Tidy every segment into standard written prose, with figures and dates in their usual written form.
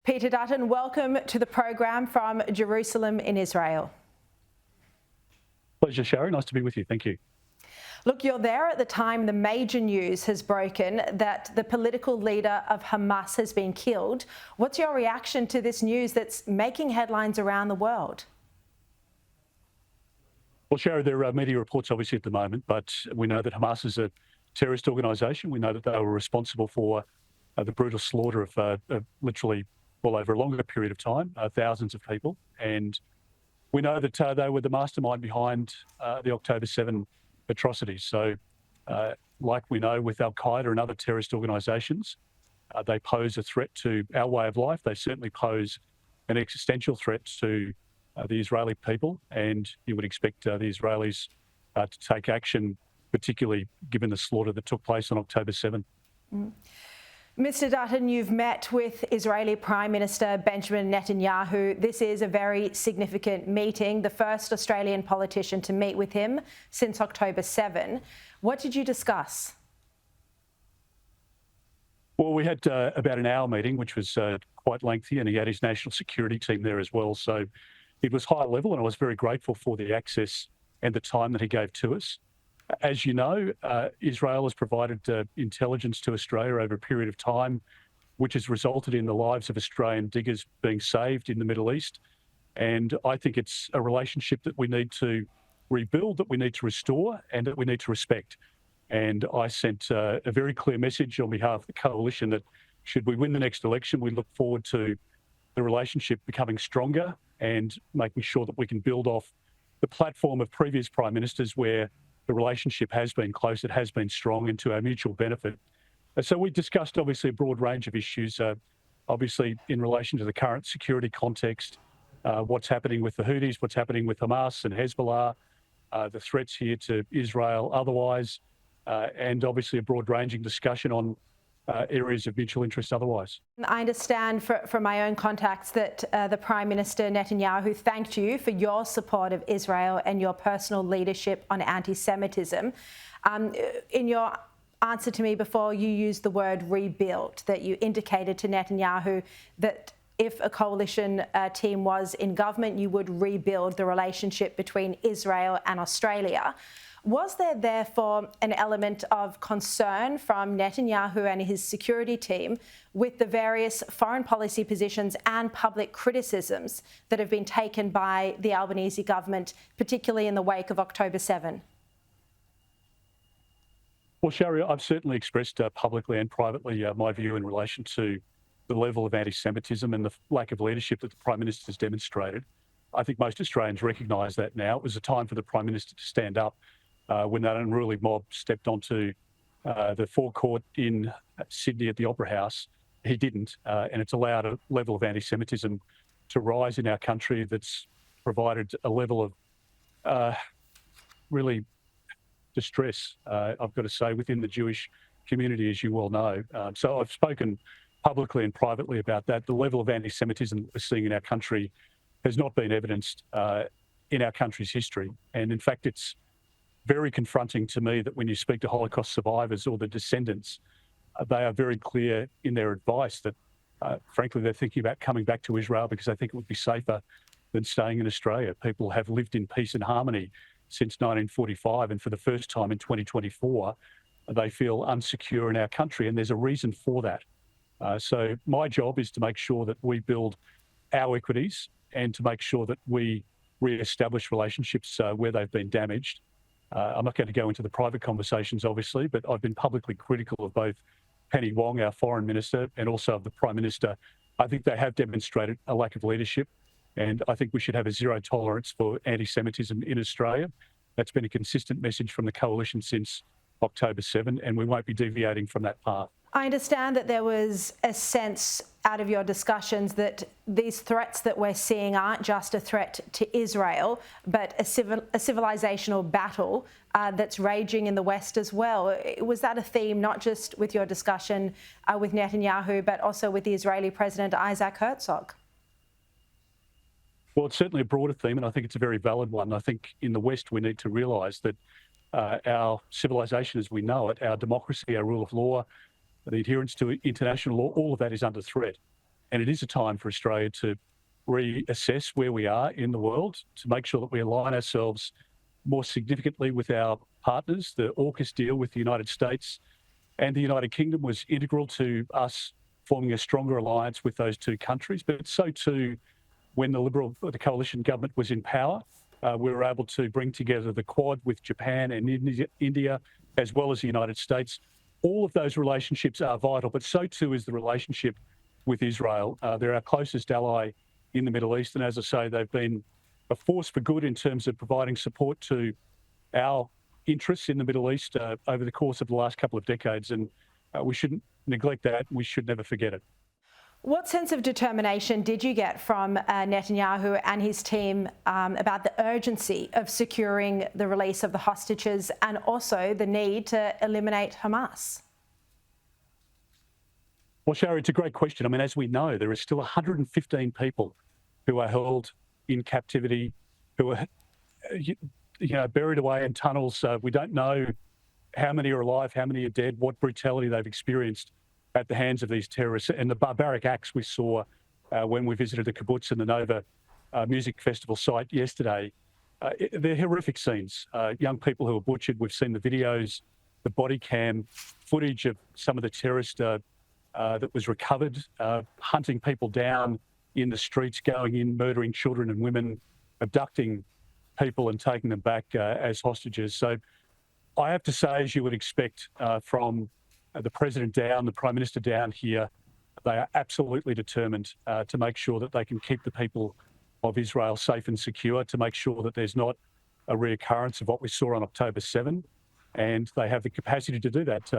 Peter Dutton, welcome to the program from Jerusalem in Israel. Pleasure, Sharri. Nice to be with you. Thank you. Look, you're there at the time the major news has broken that the political leader of Hamas has been killed. What's your reaction to this news that's making headlines around the world? Well, Sharri, there are media reports obviously at the moment, but we know that Hamas is a terrorist organisation. We know that they were responsible for the brutal slaughter of literally, well, over a longer period of time, thousands of people. And we know that they were the mastermind behind the October 7 atrocities. So, like we know with Al-Qaeda and other terrorist organisations, they pose a threat to our way of life. They certainly pose an existential threat to the Israeli people, and you would expect the Israelis to take action, particularly given the slaughter that took place on October 7. Mr. Dutton, you've met with Israeli Prime Minister Benjamin Netanyahu. This is a very significant meeting, the first Australian politician to meet with him since October 7. What did you discuss? Well, we had about an hour meeting, which was quite lengthy, and he had his national security team there as well. So it was high level, and I was very grateful for the access and the time that he gave to us. As you know, Israel has provided intelligence to Australia over a period of time, which has resulted in the lives of Australian diggers being saved in the Middle East. And I think it's a relationship that we need to rebuild, that we need to restore, and that we need to respect. And I sent a very clear message on behalf of the coalition that should we win the next election, we look forward to the relationship becoming stronger and making sure that we can build off the platform of previous prime ministers where the relationship has been close, it has been strong, and to our mutual benefit. So we discussed obviously a broad range of issues, obviously in relation to the current security context, what's happening with the Houthis, what's happening with Hamas and Hezbollah, the threats here to Israel otherwise, and obviously a broad-ranging discussion on areas of mutual interest otherwise. I understand from my own contacts that the Prime Minister Netanyahu thanked you for your support of Israel and your personal leadership on anti-Semitism. In your answer to me before, you used the word rebuild, that you indicated to Netanyahu that if a coalition team was in government, you would rebuild the relationship between Israel and Australia. Was there therefore an element of concern from Netanyahu and his security team with the various foreign policy positions and public criticisms that have been taken by the Albanese government, particularly in the wake of October 7? Well, Sharri, I've certainly expressed publicly and privately my view in relation to the level of anti-Semitism and the lack of leadership that the Prime Minister has demonstrated. I think most Australians recognise that now. It was a time for the Prime Minister to stand up when that unruly mob stepped onto the forecourt in Sydney at the Opera House. He didn't, and it's allowed a level of anti-Semitism to rise in our country that's provided a level of really distress, I've got to say, within the Jewish community, as you well know. So I've spoken publicly and privately about that. The level of anti-Semitism that we're seeing in our country has not been evidenced in our country's history. And in fact, it's very confronting to me that when you speak to Holocaust survivors or the descendants, they are very clear in their advice that, frankly, they're thinking about coming back to Israel because they think it would be safer than staying in Australia. People have lived in peace and harmony since 1945, and for the first time in 2024, they feel unsecure in our country, and there's a reason for that. So my job is to make sure that we build our equities and to make sure that we re-establish relationships where they've been damaged. I'm not going to go into the private conversations, obviously, but I've been publicly critical of both Penny Wong, our foreign minister, and also of the Prime Minister. I think they have demonstrated a lack of leadership, and I think we should have a zero tolerance for anti-Semitism in Australia. That's been a consistent message from the coalition since October 7, and we won't be deviating from that path. I understand that there was a sense out of your discussions that these threats that we're seeing aren't just a threat to Israel, but a civilizational battle that's raging in the West as well. Was that a theme, not just with your discussion with Netanyahu, but also with the Israeli President Isaac Herzog? Well, it's certainly a broader theme, and I think it's a very valid one. I think in the West, we need to realise that our civilization as we know it, our democracy, our rule of law, the adherence to international law, all of that is under threat. And it is a time for Australia to reassess where we are in the world, to make sure that we align ourselves more significantly with our partners. The AUKUS deal with the United States and the United Kingdom was integral to us forming a stronger alliance with those two countries, but so too when the coalition government was in power. We were able to bring together the Quad with Japan and India, as well as the United States. All of those relationships are vital, but so too is the relationship with Israel. They're our closest ally in the Middle East. And as I say, they've been a force for good in terms of providing support to our interests in the Middle East over the course of the last couple of decades. And we shouldn't neglect that. We should never forget it. What sense of determination did you get from Netanyahu and his team about the urgency of securing the release of the hostages and also the need to eliminate Hamas? Well, Sharri, it's a great question. I mean, as we know, there are still 115 people who are held in captivity, who are buried away in tunnels. We don't know how many are alive, how many are dead, what brutality they've experienced at the hands of these terrorists, and the barbaric acts we saw when we visited the kibbutz and the Nova music festival site yesterday. They're horrific scenes. Young people who are butchered. We've seen the videos, the body cam footage of some of the terrorists that was recovered, hunting people down in the streets, going in, murdering children and women, abducting people and taking them back as hostages. So I have to say, as you would expect from the President down, the Prime Minister down here, they are absolutely determined to make sure that they can keep the people of Israel safe and secure, to make sure that there's not a reoccurrence of what we saw on October 7. And they have the capacity to do that.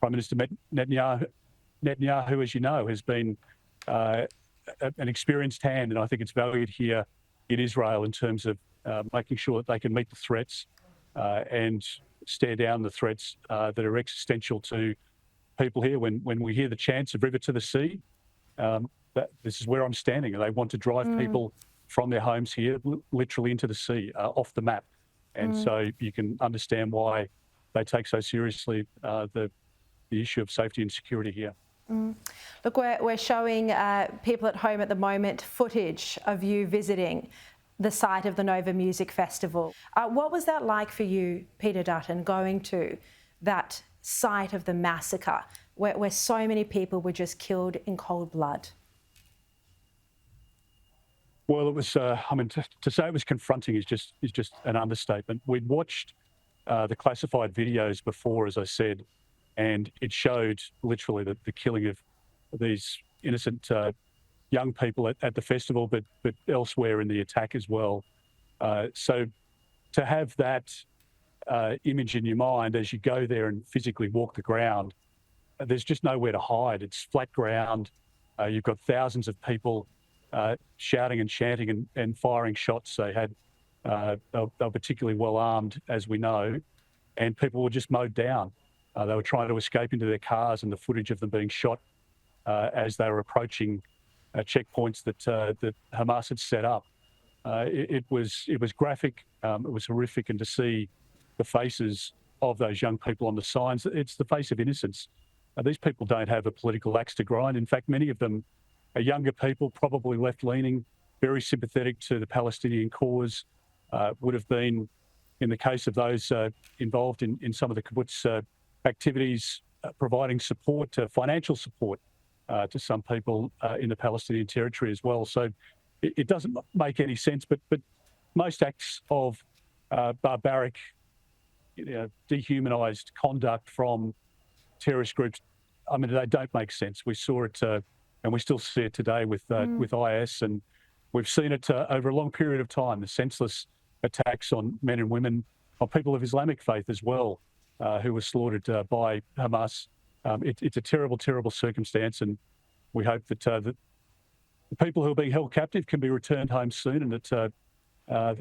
Prime Minister Netanyahu, as you know, has been an experienced hand, and I think it's valued here in Israel in terms of making sure that they can meet the threats and stare down the threats that are existential to people here. When we hear the chants of river to the sea, this is where I'm standing. They want to drive people from their homes here, literally into the sea, off the map. And so you can understand why they take so seriously the issue of safety and security here. Look, we're showing people at home at the moment footage of you visiting the site of the Nova Music Festival. What was that like for you, Peter Dutton, going to that site of the massacre where so many people were just killed in cold blood? Well, it was, to say it was confronting is just an understatement. We'd watched the classified videos before, as I said, and it showed literally the killing of these innocent young people at the festival, but elsewhere in the attack as well. So to have that image in your mind as you go there and physically walk the ground, there's just nowhere to hide. It's flat ground. You've got thousands of people shouting and chanting and firing shots. They were particularly well armed, as we know, and people were just mowed down. They were trying to escape into their cars, and the footage of them being shot as they were approaching checkpoints that Hamas had set up. It was graphic. It was horrific, and to see the faces of those young people on the signs, it's the face of innocence. These people don't have a political axe to grind. In fact, many of them are younger people, probably left-leaning, very sympathetic to the Palestinian cause, would have been, in the case of those involved in some of the kibbutz activities, providing support, financial support to some people in the Palestinian territory as well. So it doesn't make any sense, but most acts of barbaric, dehumanised conduct from terrorist groups, I mean, they don't make sense. We saw it, and we still see it today with IS, and we've seen it over a long period of time, the senseless attacks on men and women, on people of Islamic faith as well, who were slaughtered by Hamas. It's a terrible, terrible circumstance, and we hope that the people who are being held captive can be returned home soon, and that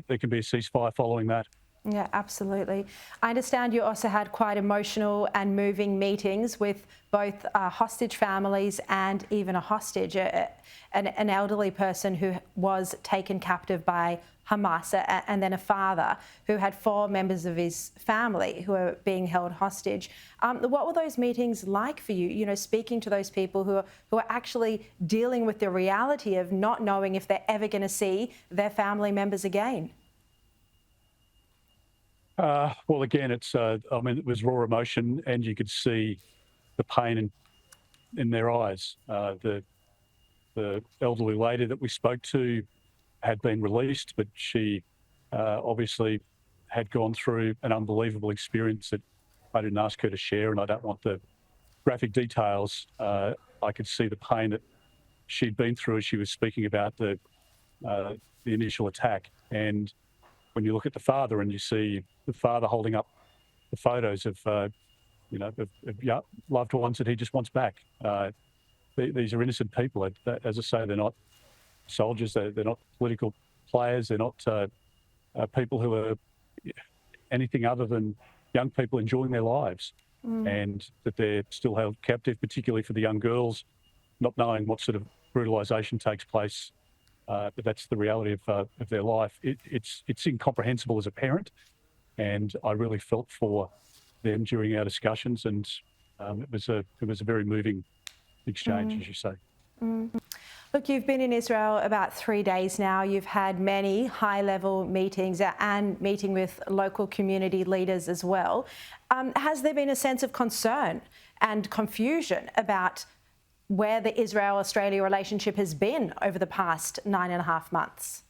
there can be a ceasefire following that. Yeah, absolutely. I understand you also had quite emotional and moving meetings with both hostage families and even a hostage, an elderly person who was taken captive by Hamas, and then a father who had 4 members of his family who are being held hostage. What were those meetings like for you? You know, speaking to those people who are actually dealing with the reality of not knowing if they're ever going to see their family members again. Well, again, I mean, it was raw emotion, and you could see the pain in their eyes. The elderly lady that we spoke to had been released, but she obviously had gone through an unbelievable experience that I didn't ask her to share, and I don't want the graphic details. I could see the pain that she'd been through as she was speaking about the initial attack. And when you look at the father and you see the father holding up the photos of loved ones that he just wants back. These are innocent people. As I say, they're not soldiers. They're not political players. They're not people who are anything other than young people enjoying their lives, and that they're still held captive, particularly for the young girls, not knowing what sort of brutalisation takes place. But that's the reality of their life. It's incomprehensible as a parent, and I really felt for them during our discussions, and it was a very moving exchange, as you say. Look, you've been in Israel about 3 days now. You've had many high-level meetings and meeting with local community leaders as well. Has there been a sense of concern and confusion about where the Israel-Australia relationship has been over the past 9.5 months?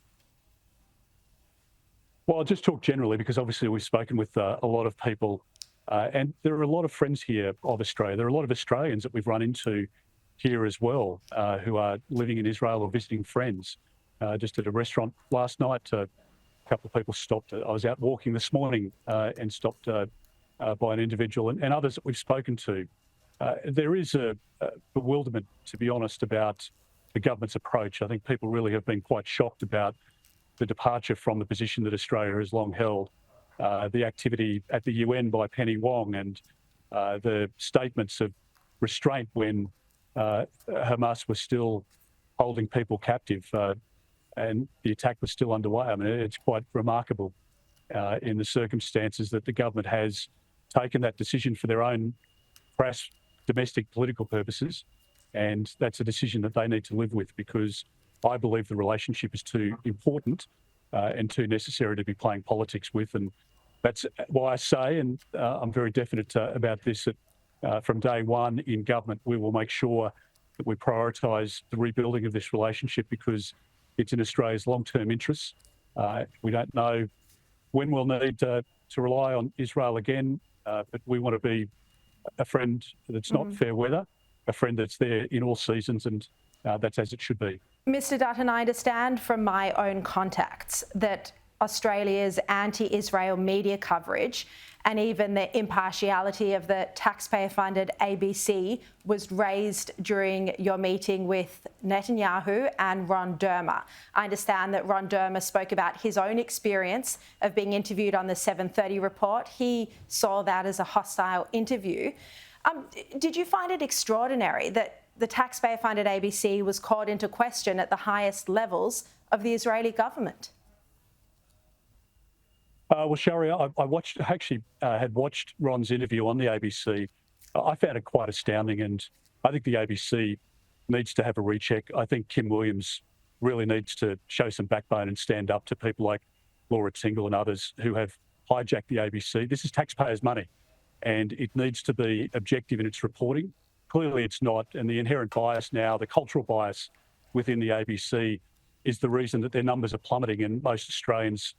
Well, I'll just talk generally, because obviously we've spoken with a lot of people, and there are a lot of friends here of Australia. There are a lot of Australians that we've run into here as well, who are living in Israel or visiting friends. Just at a restaurant last night, a couple of people stopped. I was out walking this morning and stopped by an individual, and others that we've spoken to. There is a bewilderment, to be honest, about the government's approach. I think people really have been quite shocked about the departure from the position that Australia has long held, the activity at the UN by Penny Wong, and the statements of restraint when Hamas was still holding people captive and the attack was still underway. I mean, it's quite remarkable in the circumstances that the government has taken that decision for their own crass domestic political purposes, and that's a decision that they need to live with, because I believe the relationship is too important and too necessary to be playing politics with. And that's why I say, and I'm very definite about this, that from day one in government, we will make sure that we prioritise the rebuilding of this relationship, because it's in Australia's long-term interests. We don't know when we'll need to rely on Israel again, but we want to be a friend that's not fair weather, a friend that's there in all seasons, and that's as it should be. Mr. Dutton, I understand from my own contacts that Australia's anti-Israel media coverage and even the impartiality of the taxpayer-funded ABC was raised during your meeting with Netanyahu and Ron Dermer. I understand that Ron Dermer spoke about his own experience of being interviewed on the 7:30 report. He saw that as a hostile interview. Did you find it extraordinary that the taxpayer-funded ABC was called into question at the highest levels of the Israeli government? Well, Sharri, I had watched Ron's interview on the ABC. I found it quite astounding, and I think the ABC needs to have a recheck. I think Kim Williams really needs to show some backbone and stand up to people like Laura Tingle and others who have hijacked the ABC. This is taxpayers' money, and it needs to be objective in its reporting. Clearly it's not, and the inherent bias now, the cultural bias within the ABC, is the reason that their numbers are plummeting, and most Australians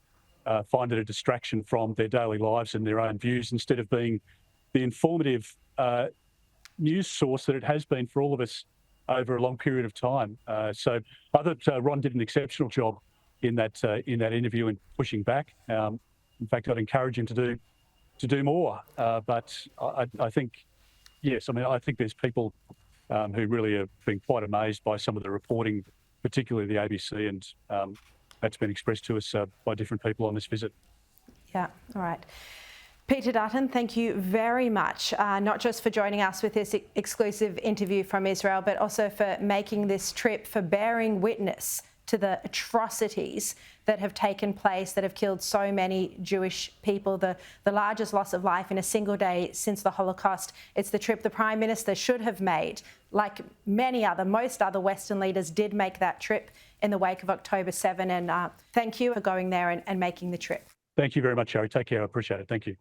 find it a distraction from their daily lives and their own views, instead of being the informative news source that it has been for all of us over a long period of time. So I thought Ron did an exceptional job in that interview and pushing back. In fact, I'd encourage him to do more. But I think, yes, I mean, I think there's people who really have been quite amazed by some of the reporting, particularly the ABC, and that's been expressed to us by different people on this visit. Yeah, all right. Peter Dutton, thank you very much, not just for joining us with this exclusive interview from Israel, but also for making this trip, for bearing witness to the atrocities that have taken place, that have killed so many Jewish people, the largest loss of life in a single day since the Holocaust. It's the trip the Prime Minister should have made, like most other Western leaders did make that trip in the wake of October 7. And thank you for going there and making the trip. Thank you very much, Sharri. Take care. I appreciate it. Thank you.